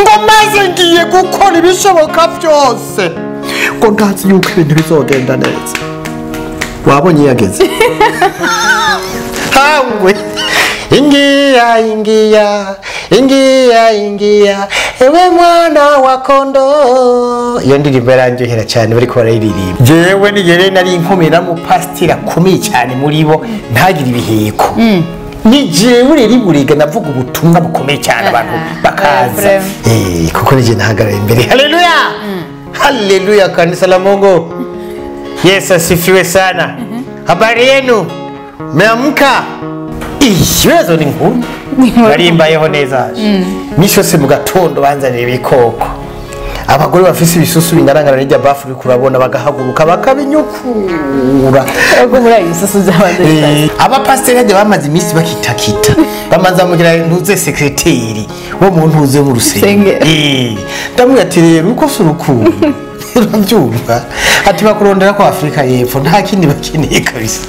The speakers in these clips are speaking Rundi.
ngo maze ngiye gukora ibishoboka byose ngo ndazi yuko ibintu bizogenda neza. Wabonye yageze hangwe ingiya ewe mwana wa kondo. Iyo ndirimbo yaranjohera cyane bariko barayiririmba. Jewe nigere nari inkomera mu pasitira akomeye cyane muri bo ntagire ibiheko. Ni jewe rero buriga navuga ubutumwa bukomeye cyane abantu bakaza. Kuko nije nahagarara imbere. Haleluya. Haleluya kanisa la Mungu. Yesu asifiwe sana. Habari yenu? Meamka? Ikibazo ni nkuru. Barimbayeho neza. Misho se mu gatondo banzanira ibikoko. Abagore bafise ibisusu bingarangara n'ijya bafu uri kurabona bagahaguruka bakabinyukura. Ubwo muri ibisusu by'abandi. Abapasiteri de bamaze iminsi bakitakita. Bamanza mugira ntuze sekreteri wo mu ntuze mu rusenge. Ndamwe ati rero uko surukundo. Urabyumva? Ati bakurondera ko Afrika y'Epfo nta kindi bakeneye kabisa.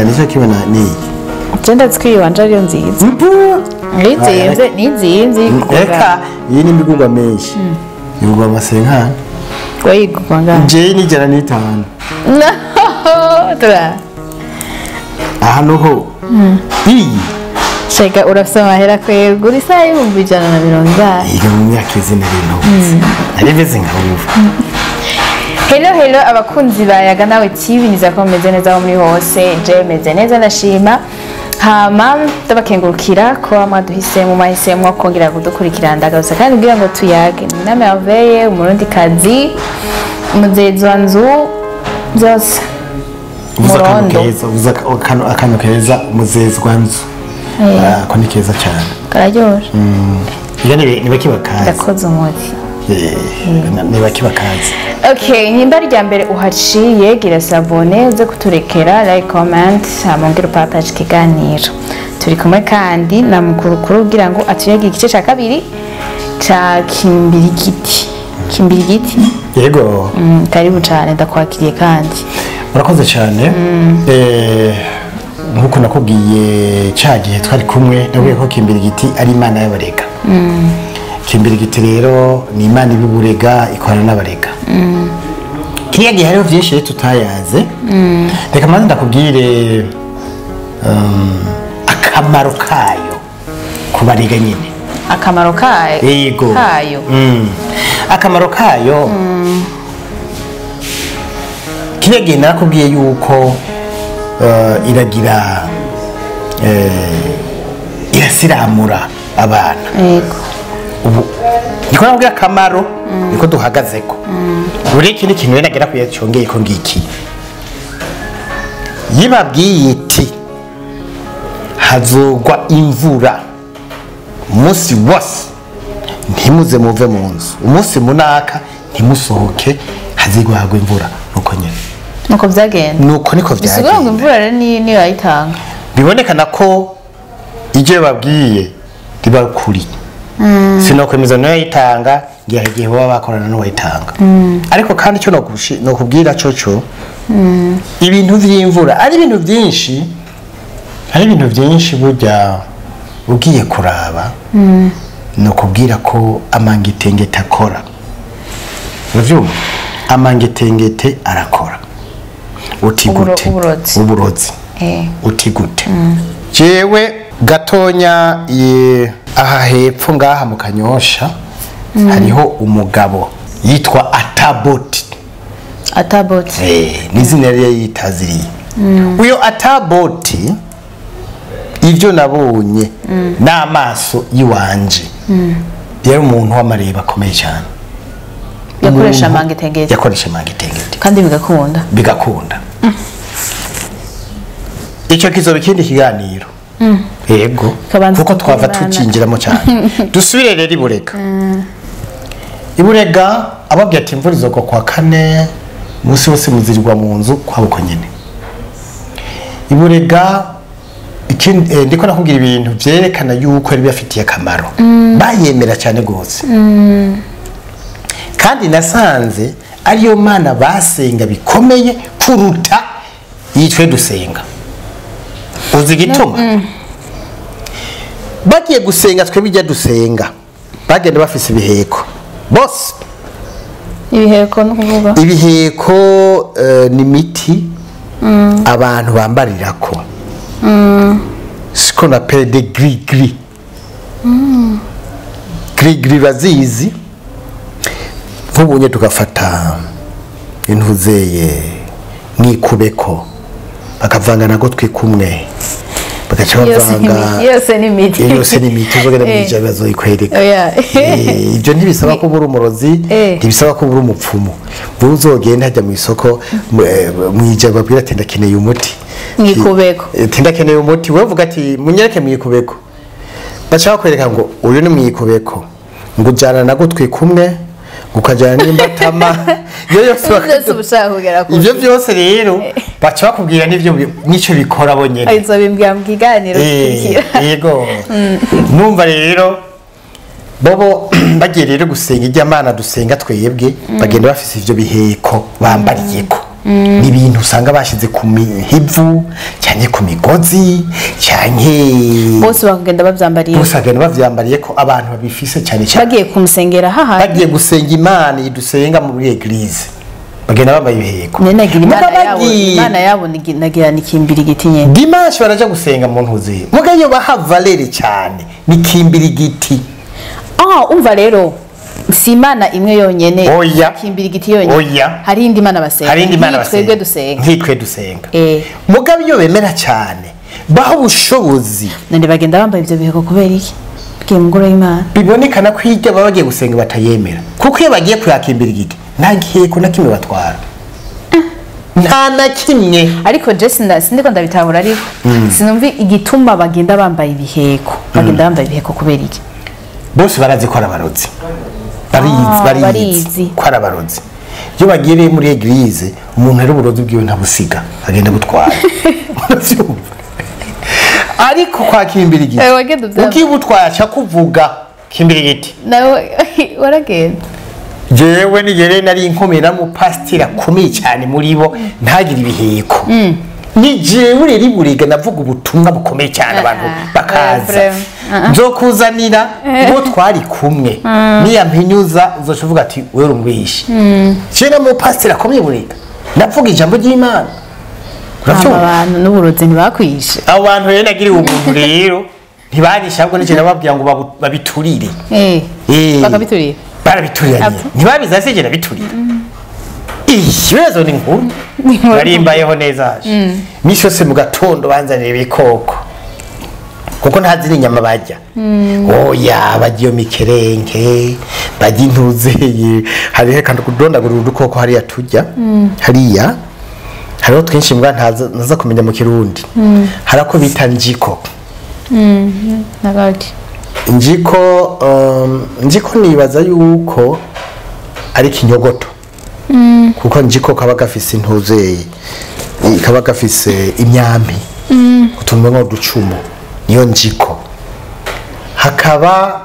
Nicyo kibona ni Genda twibanje ariyo nziza. Nizinze kuka iyi ni mbigurwa menshi. Yugwa amasenka. Wayigurwa ngana. Je ni jana ni 5. No. Tura. Ahantu ho. Iyi. Shega urafise amahera kwegura isaha y'ibihumbi 150. Iyo myaka izina bintu. Ari beze ngaho. Hello abakunzi bayaga nawe TV nizakomeze neza aho muri hose. Je meze neza ndashima. Hama ndabakengurukira ko amaduhise mu mahisemo kongera kudukurikira ndagarusa kandi kugira ngo tuyage. Ni Merveille umurundi kazi umuzezo wanzu zose. Murondo. Akano keza umuzezo wanzu. Ko ni keza cyane. Karajyoshe. Iyo ni bakibakaza. Ndakoze umuti. Ni bakibakaza. Okay, nimba rya mbere uhaciye gira sabone uze kuturekera like comment amongera partage kiganiro. Turi kumwe kandi na mukurukuru kugira ngo atuyage igice cya kabiri cya Kimbirigiti. Yego. Karibu cyane ndakwakiriye kandi. Murakoze cyane. Nkuko nakubwiye cyagiye twari kumwe nabwiye ko Kimbirigiti ari Imana y'abarega. Kimbirigiti rero ni Imana ibiburega ikorana n'abarega. Kiriya gihe hariho byinshi tutayaze. Reka maze ndakubwire akamaro kayo kubarega nyine. Akamaro kayo? Yego. Kayo. Akamaro kayo. Kiriya gihe nakubwiye yuko iragira irasiramura abana. Yego. Ubu niko nabwira akamaro niko duhagazeko. Buri ikindi kintu nagera kuyacyongeye ko ngiki. Yibabwiye iti hazogwa imvura umunsi wose ntimuze muve mu nzu. Umunsi munaka ntimusohoke hazigwa hagwa imvura nuko nyene. Nuko byagenda. Nuko niko byagenda. Bisigura ngo imvura rero ni yayitanga. Bibonekana ko ije babwiye riba kuri. Sinokwemeza no yayitanga gihe baba bakorana no wayitanga. Ariko kandi cyo no kubwira coco ibintu vy'imvura ari ibintu byinshi. Hari ibintu byinshi burya ugiye kuraba no kubwira ko amangetengete akora. Uvyumva amangetengete arakora. Utigute uburozi. Utigute. Jewe gatonya aha hepfo ngaha mu Kanyosha hariho umugabo yitwa Ataboti. Nizina rye yitaziriye. Uyo Ataboti ivyo nabonye n'amaso yiwanje. Yari umuntu w'amareba akomeye cyane. Yakoresha amangetengete. Kandi bigakunda. Icyo kizobe kindi kiganiro. Yego. Kuko twava tucinjiramo cyane. Dusubire rero iburega. Iburega ababwira ati imvura izogwa kwa kane umunsi wose muzirirwa mu nzu kwabo nyine iburega ndiko nakubwira ibintu byerekana yuko yari bafitiye akamaro bayemera cyane gose kandi nasanze ariyo mana basenga bikomeye kuruta yitwe dusenga uzi gituma bagiye gusenga twe bijya dusenga bagenda bafise ibiheko bose ibiheko no kuvuga ibiheko ni miti abantu bambarirako siko na pede gris bazizi nk'ubunye tugafata intuzeye mwikubeko bakavanga nago twikumwe bagaca bavanga yose ni miti uzogenda mwija bazoyikwereka ibyo ntibisaba ko buri umurozi ntibisaba ko buri umupfumu buri uzogenda hajya mu isoko mwija babwira ati ndakeneye umuti mwikubeko ndakeneye umuti wewe uvuga ati munyereke mwikubeko baca bakwereka ngo uyu ni mwikubeko ngo ujana nago twikumwe ukajana n'imbatama ibyo byose rero baca bakubwira n'icyo bikora bo nyine izo bimbwira mu kiganiro yego numva rero bobo bagiye rero gusenga iry'Imana dusenga twebwe bagenda bafise ivyo biheko bambariyeko ni ibintu usanga bashize ku mihivu cyane ku migozi cyane bose bagenda bavyambariye ko abantu babifise cyane bagiye kumusengera haha bagiye gusenga Imana yidusenga muri eglise bagenda bambaye ibiheko Imana yabo nagira nikimbira igiti nyene dimanche baraja gusenga mu ntuzi mugayo baha valere cyane nikimbira igiti umva rero si Imana imwe yonyene kimbira igiti yonyene hari indi Mana basenga twebwe dusenga mugabe iyo bemera cyane baho ubushobozi nande bagenda bambaye ivyo biheko kubera iki bwiye mugoro y'Imana bibonekana ko hirya baba bagiye gusenga batayemera kuko iyo bagiye kuyakimbira igiti nta giheko na kimwe batwara nta na kimwe ariko Jesse sindiko ndabitabura ariko sinumvi igituma bagenda bambaye ibiheko kubera iki bose barazikora abarozi barizi ko ari abarozi iyo bagiriye muri eglise umuntu ari uburozi bwiwe ntabusiga agenda butwara ariko kwa kimbira igiti ukibutwara aca kuvuga kimbira igiti nawe waragenda jewe nigere nari inkomera mu pastor akomeye cyane muri bo ntagira ibiheko ni jewe rero buriga navuga ubutumwa bukomeye cyane abantu bakaza nzokuzanira ngo twari kumwe niya mpinyuza uzoshuvuga ati wewe urumwishe cyane mu pastor akomeye buriga navuga ijambo ry'Imana abantu n'uburozi ntibakwishe abantu rero nagiriwe umuntu rero ntibarisha ahubwo n'icyo nababwira ngo babiturire bakabiturira barabiturira ntibabiza segera biturira ikibazo ni nkuru barimbayeho neza misi yose mu gatondo banzanira ibikoko kuko ntazi n'inyama bajya oya bagiye mikerenke bajya intuzeye hariho kandi kudondagurira udukoko hariya tujya hariya hariho twinshi mbwa ntaza kumenya mu kirundi harako bita njiko nagati njiko nibaza yuko ari kinyogoto kuko njiko kaba gafise intuzeye kaba gafise imyambi utumwe nko ducumu niyo njiko hakaba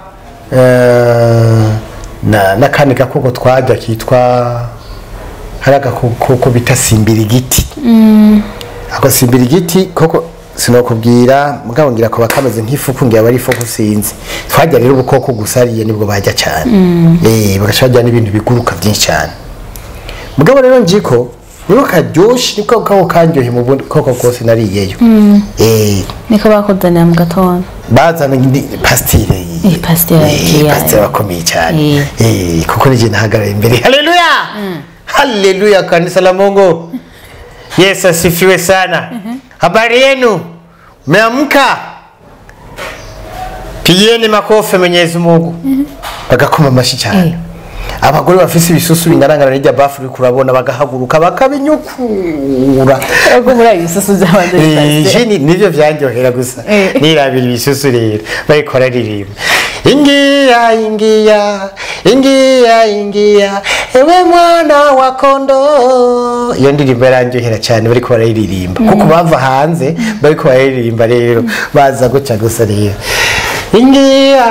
n'akandi gakoko twajya kitwa hari agakoko bita simbira igiti ako simbira igiti koko sinokubwira mugabo ngira ko bakameze nk'ifuku ngira bari ifuku sinzi twajya rero ubukoko gusariye nibwo bajya cyane bagashajya n'ibintu biguruka byinshi cyane mugabo rero njiko niho karyoshe niko kako kanyohe mu koko kose nariyeyo niko bakuzanira mu gatondo bazana pastire pastire bakomeye cyane kuko nije nahagaraye imbere haleluya haleluya kanisa la Mungu Yesu asifiwe sana habari yenu meamka pigeni makofi Mwenyezi Mungu bagakoma amashi cyane abagore bafise ibisusu bingarangara n'ijya bafu kurabona bagahaguruka bakabinyukura ego muri ibisusu by'abandi nivyo vyanjyohera gusa nirabira ibisusu rero bayikora ririmba ingia ewe mwana wa kondo. Iyo ndirimbo yaranjohera cyane bariko barayiririmba kuko bava hanze bariko barayiririmba rero baza guca gusa rero ingia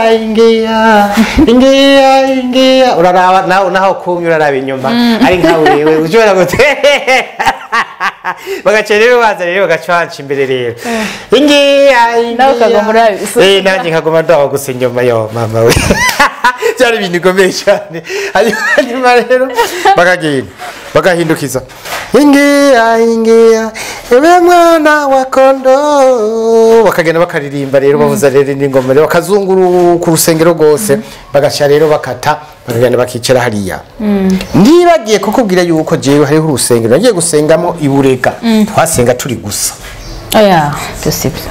uraraba naho kumye uraraba inyuma ari nka wewe ushobora gute bagaca rero baza rero bagaca imbere rero ingia nawe ukagomba nanjye nkagomba ndaho gusa inyuma yo mama we cyari ibintu bikomeye cyane hanyuma rero bagahindukiza ingia ewe mwana wa kondo, bakagenda bakaririmba rero bavuza rero n'ingoma rero bakazunguruka ku rusengero rwose bagaca rero bakata bakagenda bakicara hariya. Ndibagiye kukubwira yuko jewe hariho urusengero nagiye gusengamo iburega twasenga turi gusa. Aya byosibyo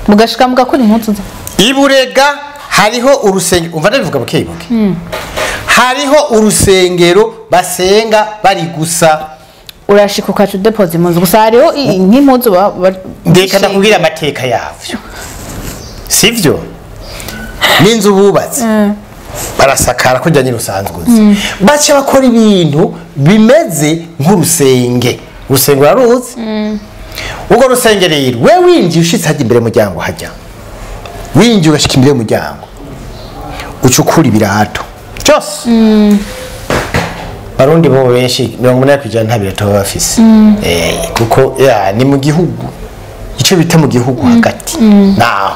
mugashika mugakora impunzu iburega hariho urusengero umva ndabivuga bukebuke. Hariho urusengero basenga bari gusa. Urashika ukacu deposit impunzu gusa hariho nk'impunzu ndeka ndakubwira amateka yavyo sivyo n'inzu bubatse barasakara ko jya nyirusanzwe baca bakora ibintu bimeze nk'urusenge urusengero aruzi ubwo rusengero rero we winjiye ushitse hajya imbere muryango hajya winjiye ugashika imbere muryango ucukura ibirato cyose Barundi bo benshi 80% nta birato bafise kuko ni mu gihugu ico bita mu gihugu hagati naho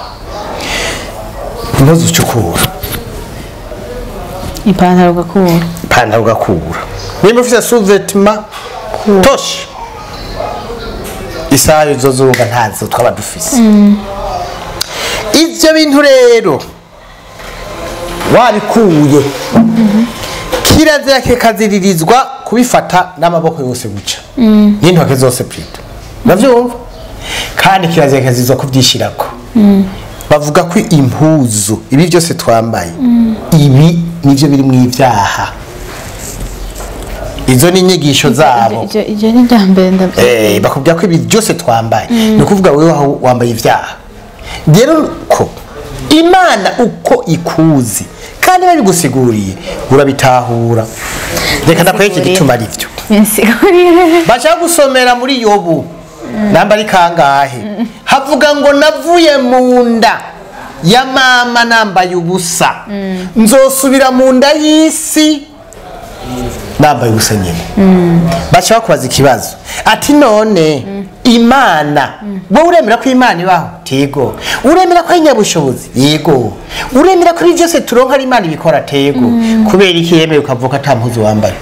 impuzu ucukura ipantaro ugakura nimba ufise sous-vêtement toshi isayo zozunga ntazo twaba dufise ivyo bintu rero wabikuye kirazira kikaziririzwa kubifata n'amaboko yose guca n'intoke zose plito navyumva kandi kirazira kazizwa kuvyishirako bavuga ko impuzu ibi byose twambaye ibi nivyo biri mu ivyaha izo ni inyigisho zabo ije ni ndambere bakubwira ko ibi byose twambaye no kuvuga wewe wambaye ivyaha rero ko Imana uko ikuzi kandi bari gusiguriye urabitahura reka ndakweke gituma ari byo bacha gusomera muri Yobu namba ari kangahe havuga ngo navuye mu nda ya mama nambaye ubusa nzosubira mu nda y'isi nambaye ubusa nyine bacha bakubaza ikibazo ati none Imana bo uremera ko Imana ibaho tego uremera ko inyabushobozi yego uremera ko byose turonka ari Imana ibikora tego kubera iki yemeye ukavuka ata mpuzu wambaye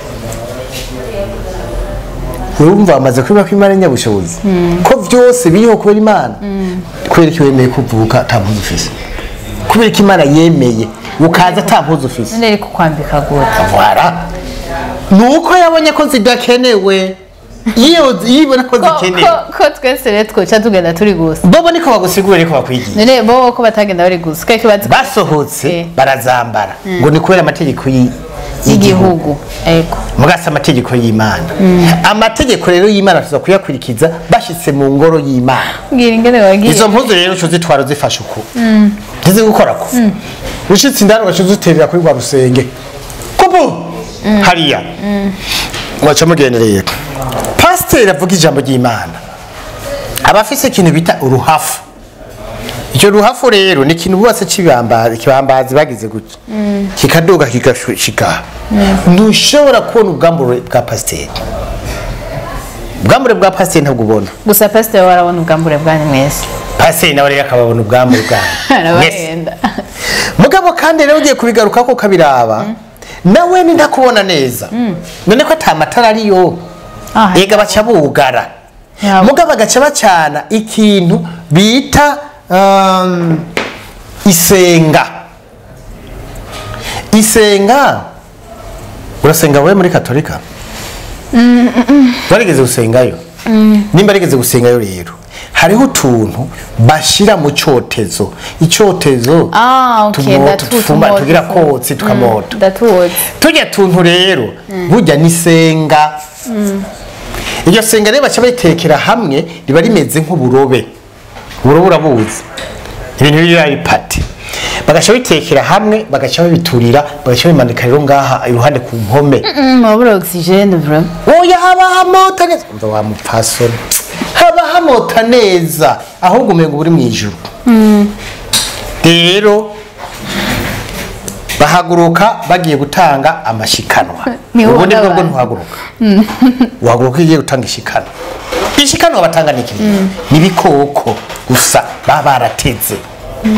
urumva amaze kuba ko Imana inyabushobozi ko byose biriho kubera Imana kubera iki wemeye kuvuka ata mpuzu ufise kubera iki Imana yemeye ukaza ata mpuzu ufise nere kukwambika gute voilà nuko yabonye ko zidakenewe yibona ko zikeneye ko twese rero twoca tugenda turi gusa bobo niko bagusigurira ko bakwigiye none bo ko batagenda bari gusa keke basohotse barazambara ngo ni kubera amategeko y'igihugu ego mugasa amategeko y'Imana amategeko rero y'Imana tuza kuyakurikiza bashitse mu ngoro y'Imana ngira ingene wagiye izo mpuzu rero cyo zitwaro zifasha uko ngize gukora ko ushitse indaro bacuzuterera kuri rwa rusenge kubu hariya mwacha mugenereye pasteur avuga ijambo ry'Imana abafise ikintu bita uruhafu icyo ruhafu rero ni ikintu bose kibambazi bagize gutya kikaduga kigashika ntushobora kubona ubwambure bwa pasteur ubwambure bwa pasteur ntabwo ubona gusa pasteur warabona ubwambure bwanyu mwese pasteur nawe rero akababona ubwambure bwanyu arabagenda mugabo kandi rero ugiye kubigaruka ko kabiraba nawe ni ndakubona neza none ko atamatara ariyo ega baca bugara mugabo agaca bacana ikintu bita isenga urasenga wewe muri katolika barigeze gusengayo nimba rigeze gusengayo rero hariho utuntu bashira mu cyotezo icyotezo tufuma tugira kotsi tukamota tujya tuntu rero burya nisenga iryo senga rero baca bayitekera hamwe riba rimeze nk'uburobe uburobe urabuzi ibintu biri ari pati bagaca bitekera hamwe bagaca babiturira bagaca bimanika rero ngaha iruhande ku mpome mabura oxygene vraiment oya haba hamota neza umva wa mupfasoni haba hamota neza ahubwo umengo buri mwijuru rero bahaguruka bagiye gutanga amashikanwa ubundi bwo ntuhaguruka uhaguruka igiye gutanga ishikanwa batanga niki nibikoko gusa baba barateze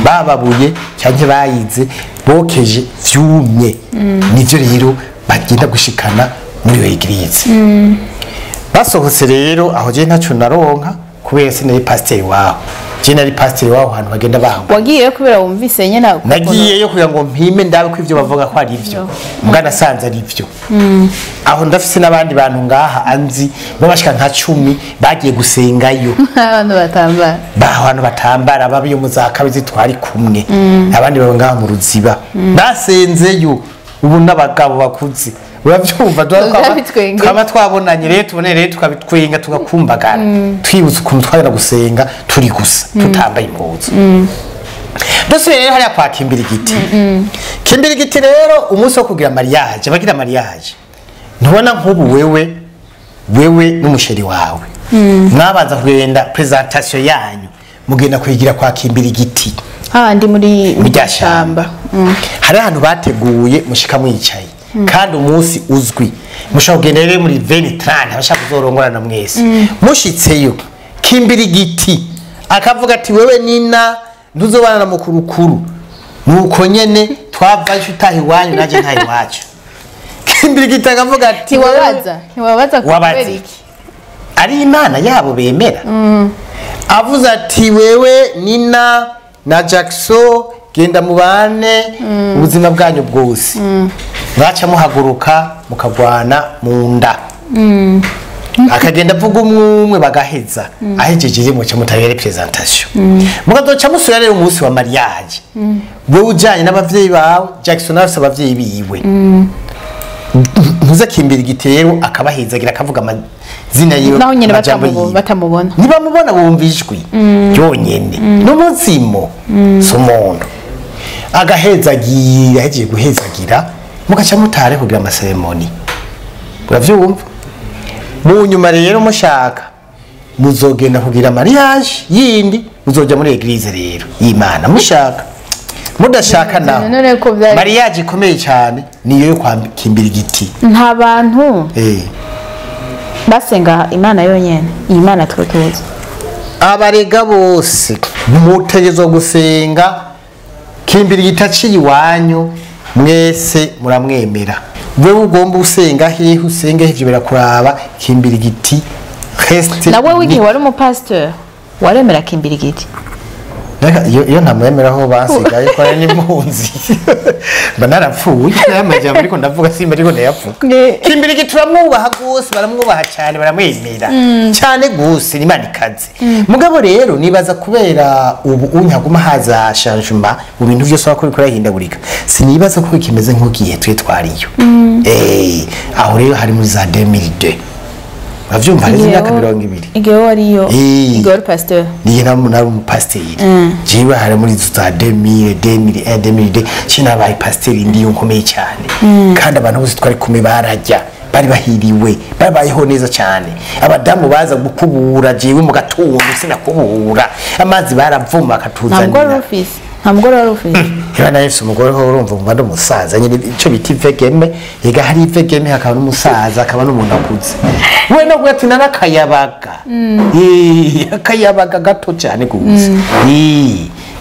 bababuye cyangwa bayize bokeje vyumye nivyo rero bagenda gushikana muri iyo igirize basohotse rero aho je ntacu naronka kubera sinari pasiteri waho je nari pasiteri waho hantu bagenda baho wagiye kubera wumvise nyene nagiyeyo kugira ngo mpime ndabe ko ivyo bavuga ko ari ivyo mbwana sanze ari ivyo aho ndafise n'abandi bantu ngaha anzi babashika nka 10 bagiye gusengayo abantu batambara babiyo muzakabizi twari kumwe abandi baba ngaha mu ruziba basenzeyo ubu n'abagabo bakuze uravyumva twaba twabonanye rero tubone rero tukabitwenga tugakumbagara twibutse ukuntu twagera gusenga turi gusa tutambaye impuzu dusubire rero hariya kwa Kimbirigiti rero umunsi wo kugira mariage bagira mariage ntubona nk'ubu wewe n'umusheri wawe mwabanza kugenda presentation yanyu mugenda kwigira kwa Kimbirigiti ndi muri ryashamba hari ahantu bateguye mushika mwicaye kandi umunsi uzwi mushaka kugenda rero muri 2030 abashaka kuzorongorana mwese mushitseyo Kimbirigiti akavuga ati wewe nina ntuzobana na mukurukuru nuko nyene twavaje utahi wanyu naje ntahi wacu Kimbirigiti akavuga ati ntiwabaza kubera iki ari imana yabo bemera avuze ati wewe nina na Jackson genda mubane ubuzima bwanyu bwose mwaca muhaguruka mukagwana munda akagenda avuga umwe bagaheza ahejeje muca mutabere presentation mugadoca musura rero umunsi wa mariage wewe ujanye n'abavyeyi bawe Jackson afise abavyeyi biwe ntuza Kimbirigiti rero akabahezagira akavuga amazina yiwe naho nyene batamubona ntibamubona bumva ijwi ryonyene n'umuzimo s'umuntu agahezagira ahejeje guhezagira mugaca mutare kugira amaseremoni uravyumva mu nyuma rero mushaka muzogenda kugira mariage yindi muzoja muri eglise rero y'Imana mushaka mudashaka naho mariage ikomeye cyane niyo yo kwa Kimbirigiti nta bantu basenga Imana yonyene Imana twotoza abarega bose mutegezo gusenga Kimbirigiti aciye iwanyu mwese muramwemera wewe ugomba usenga hehe usenge ivyo birakuraba Kimbirigiti Christ nawe wigihe wari umupasteur waremera Kimbirigiti iyo ntamwemeraho basigaye ko ari n'impunzi mba narapfuye n'amajambo ariko ndavuga simba ariko ndayapfuka Kimbirigiti turamwubaha gose baramwubaha cyane baramwemera cyane gose ni manikaze mugabo rero nibaza kubera ubu unyaguma haza changement mu bintu byose bakora hindagurika sinibaza ko kimeze nk'ugiye twe twariyo aho rero hari muri za 2002 bavyumva ari imyaka 200 igihe wariyo igihe wari pasteur niye nari umupasiteri jiwe hari muri za 2000 cinabaye pasiteri ndiyo nkomeye cyane kandi abantu bose twari kumwe barajya bari bahiriwe babayeho neza cyane abadamu baza gukubura jiwe mu gatondo sinakubura amazi baravuma akatuzanira ntamugore wari ufise yana yese umugore ho urumva umva ndumusaza nyine ico biti vegeme yega hari vegeme hakaba n'umusaza akaba n'umuntu akuze we no gwatina nakayabaga akayabaga gato cyane gusa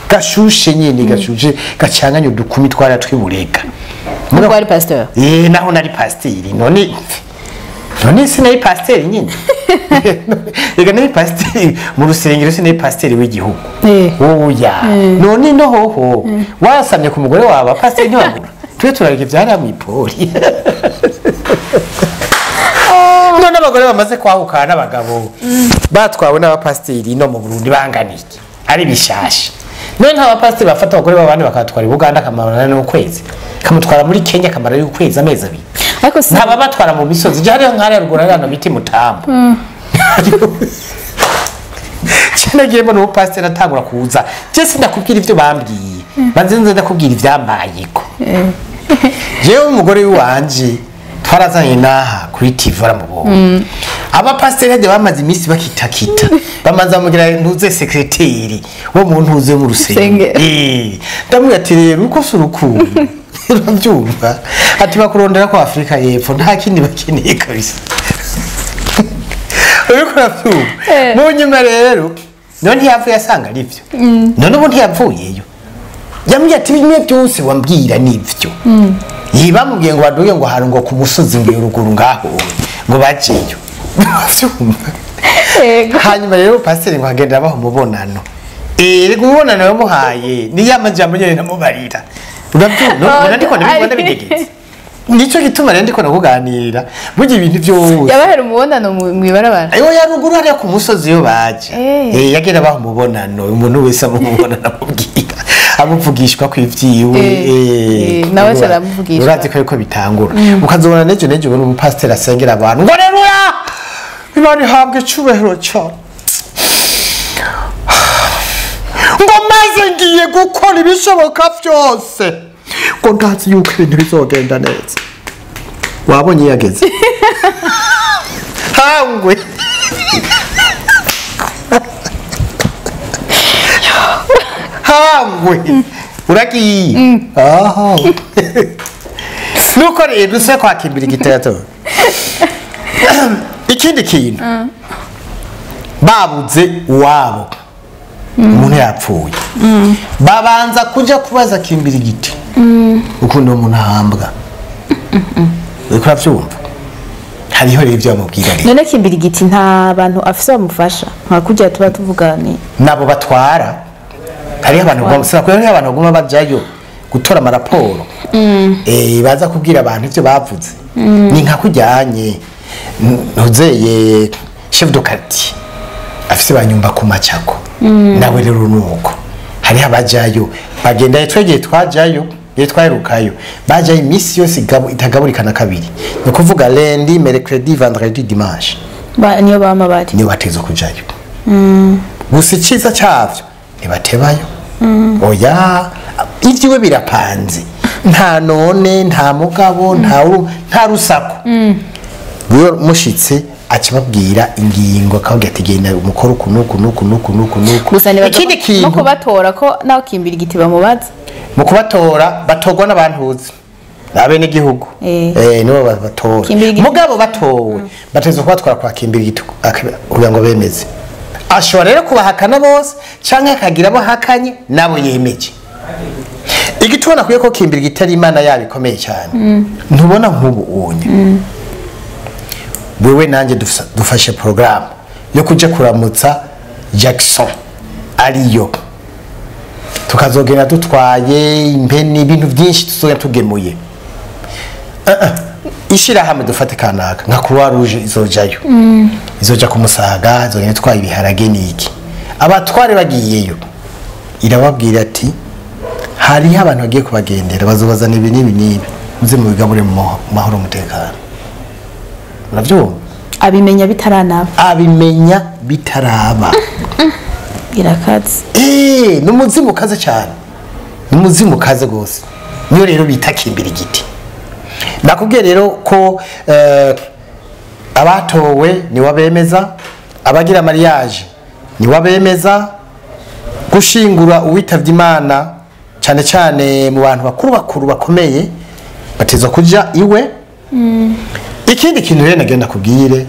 gashushe nyine gashushe gacanganye udukumi twara twibureka mugo wari pasteur naho nari pasteur none sinari pasteur nyine yega nari pasteur mu rusengero sinari pasteur w'igihugu oya none no hoho wasamye ku mugore wawe pasteur ntiwagura twe turarike byari mu ipori none abagore bamaze kwahukana n'abagabo batwawe n'abapasiteri no mu Burundi banganiki ari bishasha none nta bapasiteri bafata abagore babandi bakatwara i Buganda kamarana n'ukwezi kamutwara muri Kenya kamara y'ukwezi amezi abiri ariko ntaba batwara mu misozi jari nkari rugura rano biti mutamba cyane giye mbona umupasiteri atangura kuza je sindakubwira ivyo bambwiye banze nze ndakubwira ivyambayiko jewe umugore wanje twarazanye naha kuri TV aramubonye abapasiteri bamaze iminsi bakitakita bamaze amugira ntuze sekreteri wo mu ntuze mu rusenge ndamubwira ati rero uko surukundo urabyumva ati bakurondera ko Afrika y'Epfo nta kindi bakeneye kabisa uriko urabyumva mu nyuma rero none ntiyapfuye asanga arivyo none ubu ntiyapfuyeyo yambwiye ati bimwe byose wambwira nivyo yibamubwiye ngo baduye ngo hari ngo ku musozi ngo uruguru ngaho ngo baciyo hanyuma rero pasiteri ngo hagenda baho umubonano rego umubonano yamuhaye ni ya majambo nyene namubarira urabyumva ndiko ndabibona bidegetse nico gituma rero ndiko nakuganirira burya ibintu byose yabahera umubonano mwibarabara ayo yaruguru hariya ku musozi yo baje yagenda baho umubonano umuntu wese amubonana amubwira amuvugishwa kw'ivyiwe nawe caramuvugisha urazi ko yuko bitangura ukazobona nejo ubona umupasiteri asengera abantu ngo reruya Imana ihabwe icubahiro cyane ngo maze ngiye gukora ibishoboka byose ngo ndazi yuko ibintu bizogenda neza wabonye yageze hangwe hangwe uragiye aha nuko rero duse kwakimbira igiteto ikindi kintu babuze uwabo umuntu yapfuye babanza kuja kubaza kimbira igiti ukundi umuntu ahambwa uriko uravyumva hariho rero ibyo bamubwira rero none kimbira igiti nta bantu afise bamufasha nka kujya tuba tuvugana nabo batwara hariho abantu baguma bajayo gutora amaraporo baza kubwira abantu ivyo bavuze ni nka kujyanye ntuzeye chef de quartier afise banyumba ku macako nawe rero nuko hari abajayo bagenda twegeye twajayo twaherukayo bajayo imisi yose itagaburikana kabiri ni kuvuga lundi mercredi vendredi dimanche niyo bama bari niyo batezo kujayo gusa iciza cyavyo ntibatebayo oya ivyiwe birapanze nta none nta mugabo nta rusako Wiyo mushitse akibabwira ingingo akabwira ati genda umukoro uku ikindi kintu no kubatora ko naho kimbira igiti bamubaza mu kubatora batogwa n'abantuzi abene gihugu nibo batora mugabo batowe batezo kubatwara kwa kimbira igiti kugira ngo bemeze ashobora rero kubahakana bose canke akagira abo hakanye nabo yemeje igitubona kuye ko kimbira igitari imana yabikomeye cyane ntubona nk'ubu unye wewe nanje dufashe programme yo kuja kuramutsa Jackson ariyo tukazogenda dutwaye impeni ibintu byinshi tuzoya tugemuye ishira hamwe dufate kanaka nka Croix Rouge izojayo izoja kumusaga izogenda twaye ibiharage niki abatware bagiyeyo irababwira ati hari abantu bagiye kubagendera bazobazana ibi nibi muze mu bigabure mu mahoro umutekano navyo abimenya bitaraba irakaze numuzimu kaze cyane numuzimu kaze gose niyo rero bitakimbira igiti nakubwiye rero ko abatowe ni wabemeza abagira mariage ni wabemeza gushingura uwitavye Imana cyane cyane mu bantu bakuru bakomeye batezwa kuja iwe ikindi kintu rero nagenda kubwire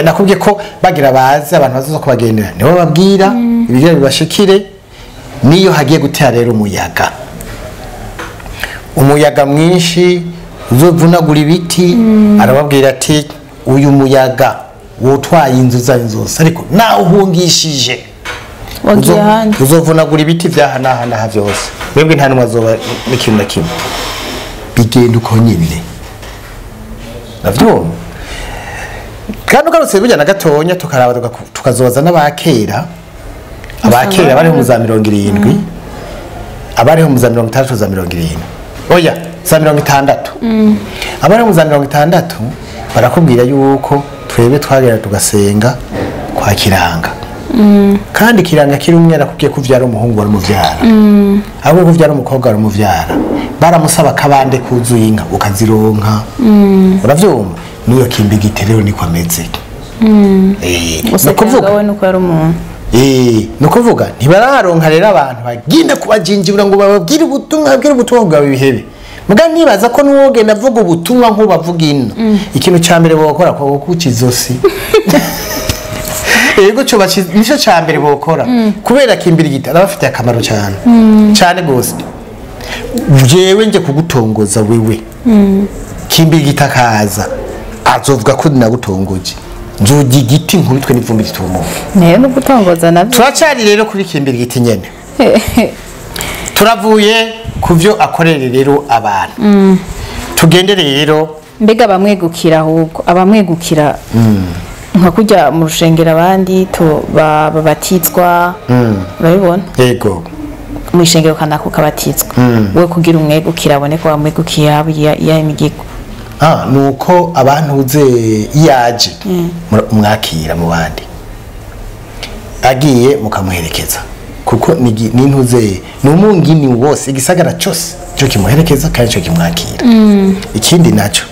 nakubwiye ko bagira bazi abantu bazoza kubagendera nibo babwira ibigira bibashikire niyo hagiye gutera rero umuyaga mwinshi uzovunagura ibiti arababwira ati uyu muyaga wotwaye inzu zanyu zose ariko nawe uhungishije uzovunagura ibiti vyahanaha vyose mwebwe nta numwe azoba n'ikintu na kimwe bigenda uko nyine navyo kandi ugarutse bijya na gatonya tukaraba tukazoza n'abakera abakera bari mu za 70 abari mu za 60 za 70 oya za 60 abari mu za 60 barakubwira yuko twebe twagera tugasenga kwa kiranga kandi kiranga kiri umwe nakubwiye ko uvyara umuhungu wari muvyara ahubwo kuvyara umukobwa wari muvyara baramusaba kabande kuzuye inka ukazironka uravyumva niyo kimbigite rero niko ameze usakuvuga we nuko ari umuntu nukuvuga ntibararonka rero abantu bagenda kubajinjibura ngo bababwire ubutumwa bwawe bihebe muga nibaza ko nuwogenda avuga ubutumwa nk'ubavuga ino ikintu ca mbere bokora ko kukizosi ego cyo nico ca mbere bokora kubera kimbirigita arabafite akamaro cyane cyane gose jewe nje kugutongoza wewe kimbirigita kaza azovuga ko nagutongoje nzogi igiti nkubitwe n'ivumbi ritumo nayo no gutongoza nabyo turacari rero kuri kimbirigita nyene turavuye kuvyo akorere rero abantu tugendere rero mbega bamwegukira ahubwo abamwegukira nka kujya mu rushengero abandi to babatizwa urabibona yego mu ishengero kanako kabatizwa we kugira umwegukira abone ko bamwegukira ya imigigo nuko abantu uze yaje mwakira mu bandi agiye mukamuherekeza kuko nintuze numungini wose igisagara cyose cyo kimuherekeza kandi cyo kimwakira ikindi naco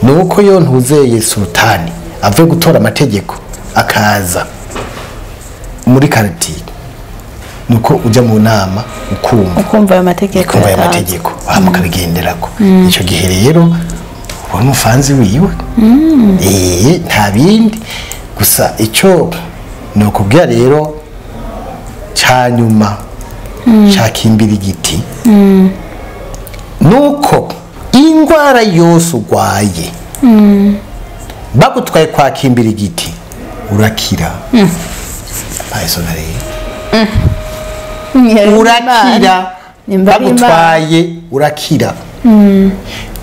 nuko yo ntuzeye sultani ave gutora amategeko akaza muri quartier nuko uja mu nama ukumva ayo mategeko mukabigenderako ico gihe rero ubona ufanzi wiwe nta bindi gusa icyo nokubwira rero cyanyuma cyakimbira igiti nuko ingwara yose ugwaye bagutwaye kwa kimbira igiti urakira urakira bagutwaye urakira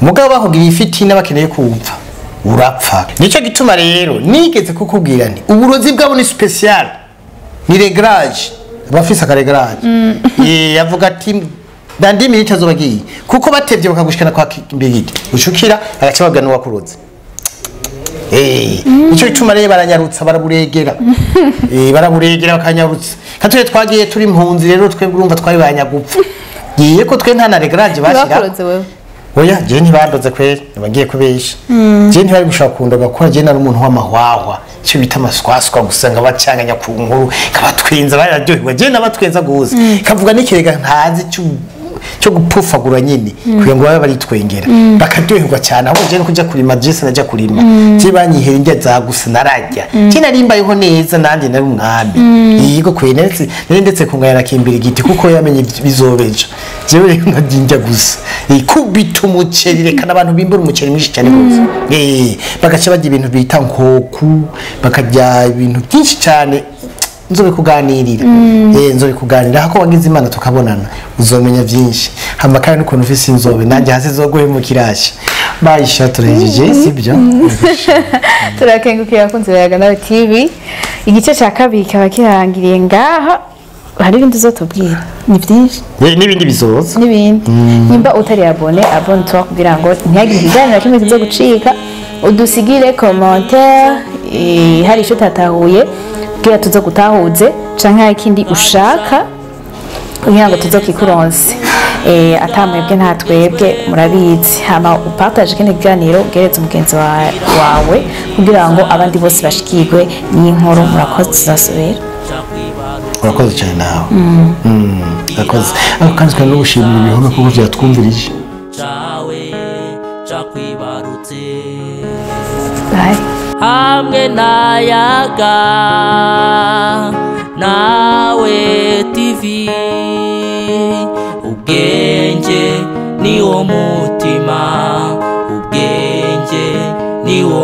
mugabo bahugira ifitina bakeneye kumva urapfa nico gituma rero nigeze kukubwira nti uburozi bwabo ni special ni reglage abafisa ka reglage yavuga ati ndandi minute azobagiye kuko batevye bakagushikana kwa kimbigiti ushukira agacababwa no wakuroze nico gituma rero baranyarutsa baraburegera baraburegera bakanyarutsa katuje twagiye turi impunzi rero twebwe urumva twari banyagupfa giye ko twe nta na reglage bashira oya je ntibandoze kweri nabagiye kubesha je ntibari gushaka kundoga ko je nari umuntu w'amahwahwa cyo bita amaswaswa gusanga bacanganya ku nkuru kabatwenza bararyoherwa je nabatwenza guza kavuga n'ikirega ntazi cyo gupufagura nyine kugira ngo babe baritwengera bakaryoherwa cyane aho je no kuja kurima Jesse najya kurima je banyihera indya za gusa narajya je narimbayeho neza nanje nari umwami yigo kwenetse ndetse kungana kimbira igiti kuko yamenye bizobeja jewe ndinjya gusa ikubita umuceri reka nabantu bimbura umuceri mwinshi cyane gose bagaca bajya ibintu bita nkoku bakajya ibintu byinshi cyane nzobe kuganirira nzobe kuganira hako wagize imana tukabonana uzomenya byinshi hamakara n'ukuntu ufise inzobe nanjye hasi zoguhe mu kirashi bayisha turejeje sibyo turakengukira kunze Bayaganawe TV igice cya kabiri kaba kirangiriye ngaha hari ibindi uzotubwira ni byinshi n'ibindi bizoza n'ibindi nimba utari abone twa kugira ngo ntihagire ikiganiro kimwe kizo gucika udusigire commentaire hari icyo tatahuye kugira tuzo gutahuze canke ikindi ushaka kugira ngo tuzo kikuronse atamwebwe nta twebwe murabizi hama upartage kene kiganiro ugeretse umugenzi wawe kugira ngo abandi bose bashikirwe n'inkuru murakoze zasubira urakoze cyane nawe urakoze ariko kandi kandi ubushimira ibihome kuko byatwumvirije cakwibarutse hamwe nayaga nawe TV ubwenge niwo mutima ubwenge niwo